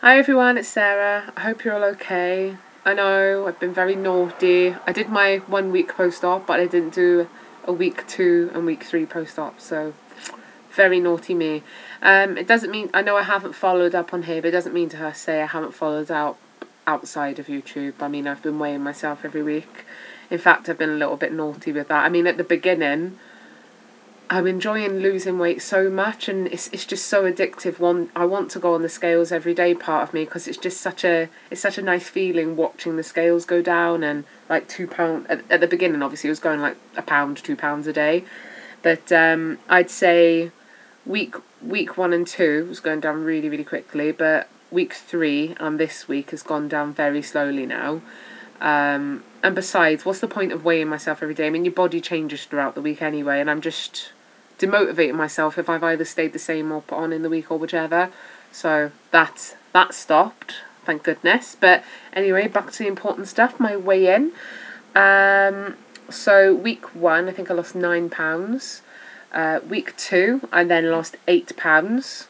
Hi everyone, it's Sarah. I hope you're all okay. I know I've been very naughty. I did my 1 week post-op, but I didn't do a week 2 and week 3 post-op, so very naughty me. It doesn't mean, I know I haven't followed up on here, but it doesn't mean to say I haven't followed out outside of YouTube. I mean, I've been weighing myself every week. In fact, I've been a little bit naughty with that. I mean, at the beginning, I'm enjoying losing weight so much, and it's just so addictive. I want to go on the scales every day, part of me, because it's just such a nice feeling watching the scales go down. And like £2 at the beginning, obviously it was going like £1, £2 a day, but I'd say week 1 and 2 was going down really, really quickly, but week 3 and this week has gone down very slowly now. And besides, what's the point of weighing myself every day? I mean, your body changes throughout the week anyway, and I'm just demotivating myself if I've either stayed the same or put on in the week or whichever. So that stopped, thank goodness. But anyway, back to the important stuff, my weigh-in. So week 1, I think I lost £9. Week 2, I then lost £8.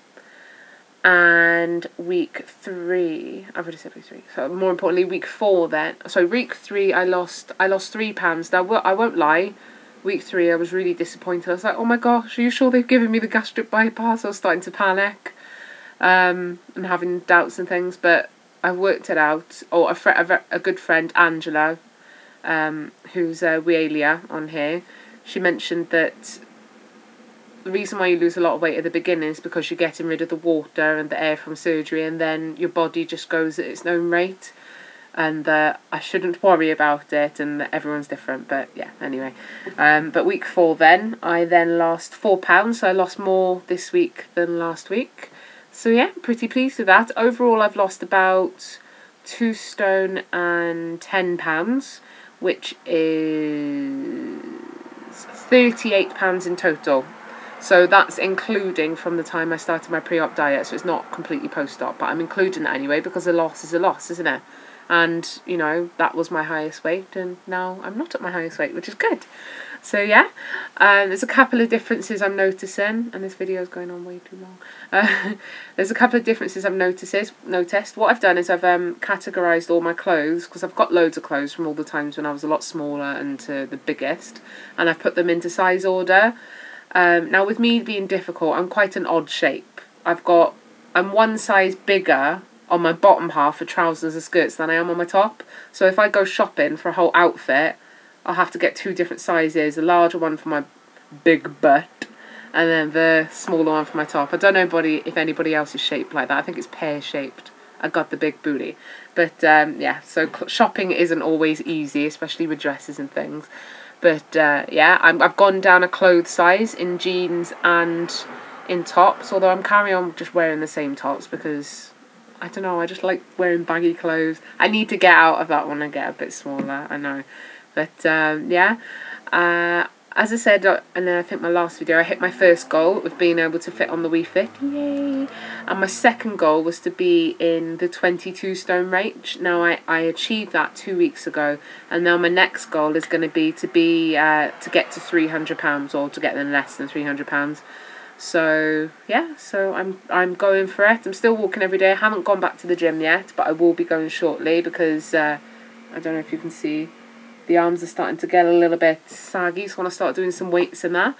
And week 3, I've already said week 3. So more importantly, week 4 then. So week 3, I lost £3. Now I won't lie. Week 3, I was really disappointed. I was like, oh my gosh, are you sure they've given me the gastric bypass? I was starting to panic, and having doubts and things. But I worked it out. Or a good friend, Angela, who's Wheelia on here, she mentioned that the reason why you lose a lot of weight at the beginning is because you're getting rid of the water and the air from surgery, and then your body just goes at its own rate. And I shouldn't worry about it, and everyone's different, but yeah, anyway. But week 4 then, I then lost £4, so I lost more this week than last week. So yeah, pretty pleased with that. Overall, I've lost about 2 stone and £10, which is £38 in total. So that's including from the time I started my pre-op diet, so it's not completely post-op, but I'm including that anyway because a loss is a loss, isn't it? And, you know, that was my highest weight, and now I'm not at my highest weight, which is good. So, yeah, there's a couple of differences I'm noticing, and this video is going on way too long. There's a couple of differences I've noticed. What I've done is I've categorised all my clothes, because I've got loads of clothes from all the times when I was a lot smaller and to the biggest, and I've put them into size order. Now, with me being difficult, I'm quite an odd shape. I'm one size bigger on my bottom half for trousers and skirts than I am on my top. So if I go shopping for a whole outfit, I'll have to get 2 different sizes, a larger one for my big butt, and then the smaller one for my top. I don't know if anybody else is shaped like that. I think it's pear-shaped. I got the big booty. But yeah, so shopping isn't always easy, especially with dresses and things. But yeah, I've gone down a clothes size in jeans and in tops, although I'm carrying on just wearing the same tops because, I don't know, I just like wearing baggy clothes. I need to get out of that one and get a bit smaller, I know. But yeah, as I said in I think my last video, I hit my first goal of being able to fit on the Wii Fit. Yay! And my second goal was to be in the 22 stone range. Now I achieved that 2 weeks ago, and now my next goal is going to be to get to £300, or to get in less than £300. So yeah, so I'm going for it. I'm still walking every day. I haven't gone back to the gym yet, but I will be going shortly because I don't know if you can see, the arms are starting to get a little bit saggy, so I want to start doing some weights in that.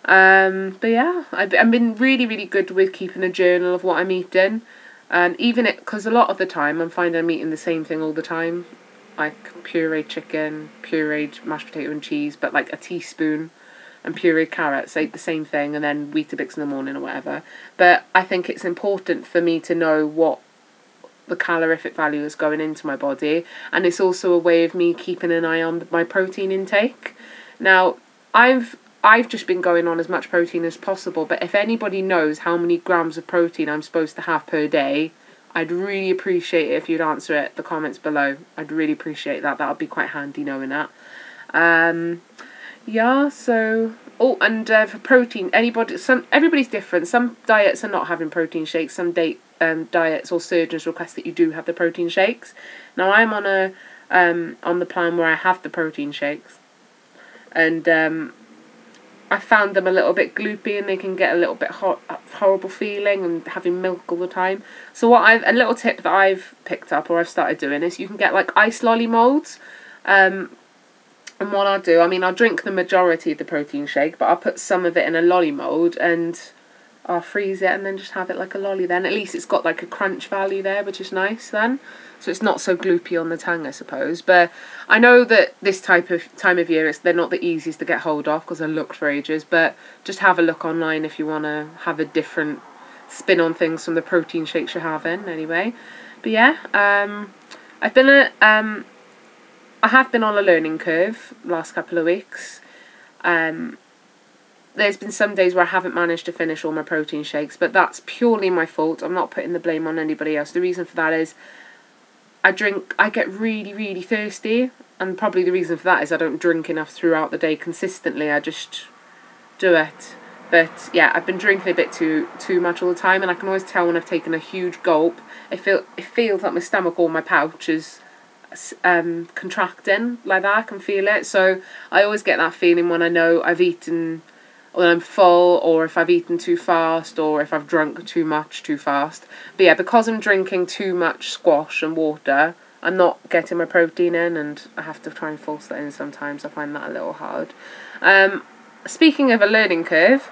But yeah, I've been really, really good with keeping a journal of what I'm eating, and even because a lot of the time I'm finding I'm eating the same thing all the time, like pureed chicken, pureed mashed potato and cheese, but like a teaspoon, and pureed carrots. I ate the same thing, and then Weetabix in the morning or whatever. But I think it's important for me to know what the calorific value is going into my body, and it's also a way of me keeping an eye on my protein intake. Now, I've just been going on as much protein as possible, but if anybody knows how many grams of protein I'm supposed to have per day, I'd really appreciate it if you'd answer it in the comments below. I'd really appreciate that. That would be quite handy knowing that. Yeah, so and for protein, everybody's different. Some diets are not having protein shakes. Some diets or surgeons request that you do have the protein shakes. Now I'm on on the plan where I have the protein shakes, and I found them a little bit gloopy, and they can get a little bit horrible feeling and having milk all the time. So a little tip that I've picked up, or I've started doing, is you can get like ice lolly molds. And what I'll do, I mean, I'll drink the majority of the protein shake, but I'll put some of it in a lolly mold and I'll freeze it and then just have it like a lolly then. At least it's got like a crunch value there, which is nice then. So it's not so gloopy on the tongue, I suppose. But I know that this time of year, they're not the easiest to get hold of because I looked for ages. But just have a look online if you want to have a different spin on things from the protein shakes you're having anyway. But yeah, I have been on a learning curve last couple of weeks. There's been some days where I haven't managed to finish all my protein shakes, but that's purely my fault. I'm not putting the blame on anybody else. The reason for that is I get really, really thirsty, and probably the reason for that is I don't drink enough throughout the day consistently. I just do it. But yeah, I've been drinking a bit too much all the time, and I can always tell when I've taken a huge gulp. It feels like my stomach or my pouch is contracting like that. I can feel it. So I always get that feeling when I know I've eaten, when I'm full, or if I've eaten too fast, or if I've drunk too much too fast. But yeah, because I'm drinking too much squash and water, I'm not getting my protein in, and I have to try and force that in sometimes. I find that a little hard. Speaking of a learning curve,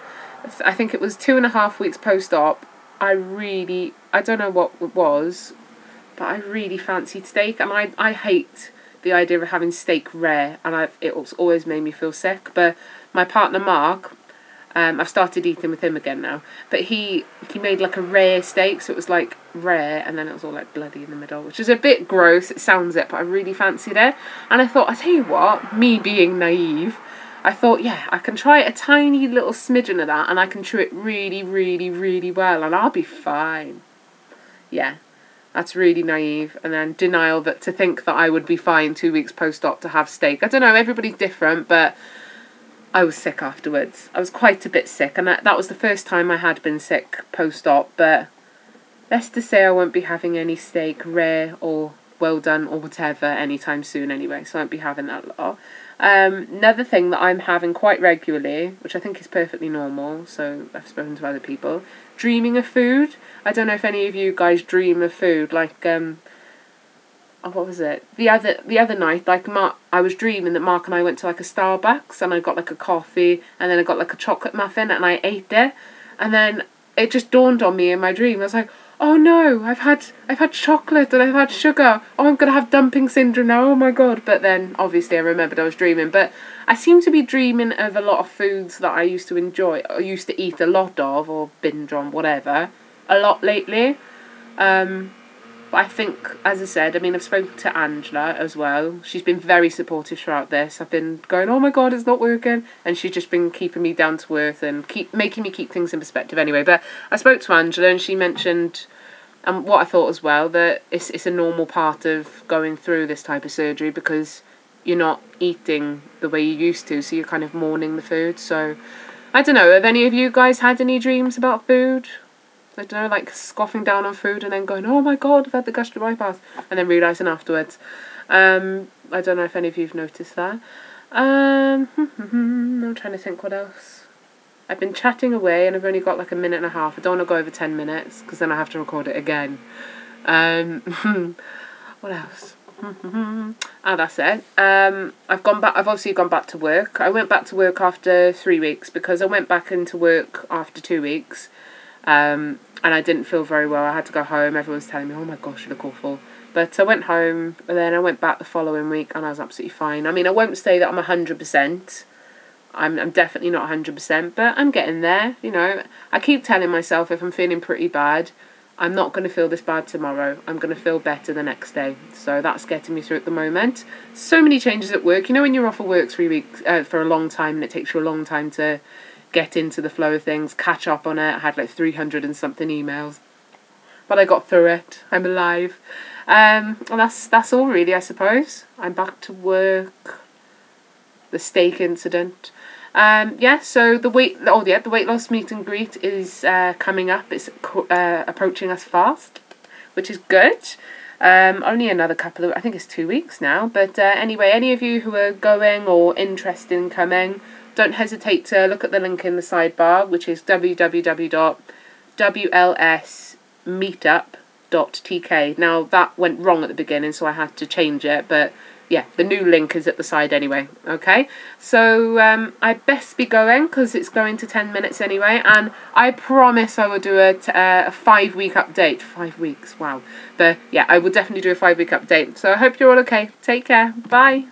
I think it was 2.5 weeks post-op, I don't know what it was, but I really fancied steak, and I hate the idea of having steak rare, and it's always made me feel sick. But my partner Mark, I've started eating with him again now, but he made like a rare steak, so it was like rare and then it was all like bloody in the middle, which is a bit gross, it sounds it, but I really fancied it. And I thought, I tell you what, me being naive, I thought, yeah, I can try a tiny little smidgen of that and I can chew it really, really, really well and I'll be fine. Yeah, that's really naive. And then denial to think that I would be fine 2 weeks post-op to have steak. I don't know, everybody's different, but I was sick afterwards. I was quite a bit sick, and that was the first time I had been sick post-op, but let's just say I won't be having any steak, rare or well done or whatever, anytime soon anyway, so I won't be having that a lot. Another thing that I'm having quite regularly, which I think is perfectly normal, so I've spoken to other people, dreaming of food. I don't know if any of you guys dream of food, like, what was it? The other night, like I was dreaming that Mark and I went to like a Starbucks and I got like a coffee and then I got like a chocolate muffin and I ate it, and then it just dawned on me in my dream. I was like, oh no, I've had chocolate and I've had sugar. Oh, I'm gonna have dumping syndrome now. Oh my god! But then obviously I remembered I was dreaming. But I seem to be dreaming of a lot of foods that I used to enjoy, or used to eat a lot of, or binge on, whatever, a lot lately. But I think, as I said, I mean, I've spoken to Angela as well. She's been very supportive throughout this. I've been going, oh my god, it's not working. And she's just been keeping me down to earth and making me keep things in perspective anyway. But I spoke to Angela and she mentioned, and what I thought as well, that it's a normal part of going through this type of surgery because you're not eating the way you used to. So you're kind of mourning the food. So I don't know, have any of you guys had any dreams about food? I don't know, like scoffing down on food and then going, oh my god, I've had the gastric bypass, and then realising afterwards. I don't know if any of you have noticed that. I'm trying to think what else. I've been chatting away and I've only got like a minute and a half. I don't want to go over 10 minutes because then I have to record it again. What else? That's it. I've obviously gone back to work. I went back to work after 3 weeks because I went back into work after 2 weeks. And I didn't feel very well. I had to go home. Everyone's telling me, oh my gosh, you look awful. But I went home and then I went back the following week and I was absolutely fine. I mean, I won't say that I'm 100%. I'm definitely not 100%, but I'm getting there. You know, I keep telling myself if I'm feeling pretty bad, I'm not going to feel this bad tomorrow. I'm going to feel better the next day. So that's getting me through at the moment. So many changes at work. You know, when you're off of work 3 weeks for a long time and it takes you a long time to get into the flow of things, catch up on it. I had like 300 and something emails, but I got through it. I'm alive. And that's all really, I suppose. I'm back to work. The steak incident. So the weight loss meet and greet is coming up. It's approaching us fast, which is good. Only another couple of, I think it's 2 weeks now. But anyway, any of you who are going or interested in coming, don't hesitate to look at the link in the sidebar, which is www.wlsmeetup.tk. Now, that went wrong at the beginning, so I had to change it, but yeah, the new link is at the side anyway, okay? So I best be going, because it's going to 10 minutes anyway, and I promise I will do a 5-week update. 5 weeks, wow. But yeah, I will definitely do a 5-week update. So I hope you're all okay. Take care. Bye.